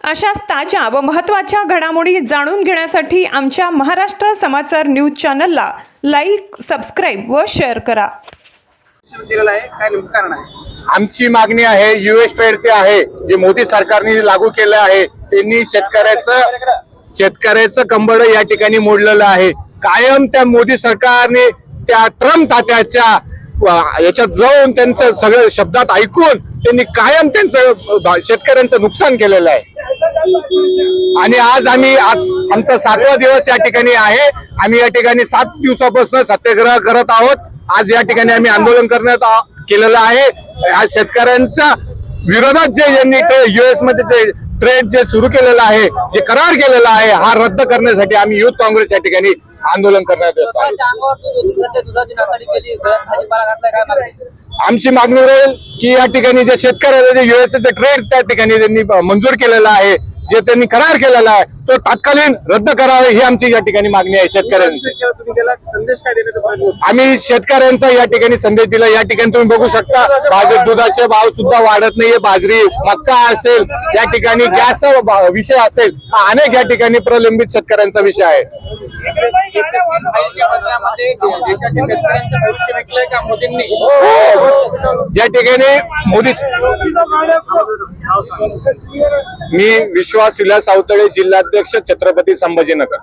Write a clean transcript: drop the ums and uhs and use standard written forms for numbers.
अशाच ताज्या व महत्त्वाच्या घडामोडी जाणून घेण्यासाठी आमच्या महाराष्ट्र समाचार न्यूज चॅनलला लाईक, सबस्क्राईब व शेअर करा। आमची मागणी आहे यूएस ट्रेडचे आहे जे मोदी सरकारने लागू केलं आहे। त्यांनी शेतकऱ्याचं कंबळ या ठिकाणी मोडलेलं आहे। कायम त्या मोदी सरकारने त्या ट्रम्प तात्याच्या याच्यात जाऊन त्यांचं सगळं शब्दात ऐकून त्यांनी कायम त्यांचं शेतकऱ्यांचं नुकसान केलेलं आहे। आणि आज आमचा 7वा दिवस या ठिकाणी आहे। आम्ही या ठिकाणी 7 दिवसापासून सत्याग्रह करत आहोत। आज या ठिकाणी आम्ही आंदोलन करण्यात केलेलं आहे। आज शेतकऱ्यांच्या विरोधात जे यांनी यूएस मध्ये जे ट्रेड जे सुरू केलेलं आहे, जे करार केलेला आहे, हा रद्द करण्यासाठी आम्ही युथ काँग्रेस या ठिकाणी आंदोलन करण्यात येतो। आमची मागणी राहील की या ठिकाणी जे शेतकऱ्याला जे यूएस चे ट्रेड त्या ठिकाणी त्यांनी मंजूर केलेला आहे, जे त्यांनी करार केलेला आहे, तो तात्कालीन रद्द करावे ही आमची या ठिकाणी मागणी आहे शेतकऱ्यांची। संदेश काय देण्याचा आम्ही शेतकऱ्यांचा या ठिकाणी संदेश दिला। या ठिकाणी तुम्ही बघू शकता बाजरी दुधाचे भाव सुद्धा वाढत नाहीये। बाजरी, मक्का असेल, या ठिकाणी गॅसचा विषय असेल, अनेक या ठिकाणी प्रलंबित शेतकऱ्यांचा विषय आहे। या ठिकाणी मोदी मी विश्वास विलास सावतळे, जिल्हाध्यक्ष, छत्रपती संभाजीनगर।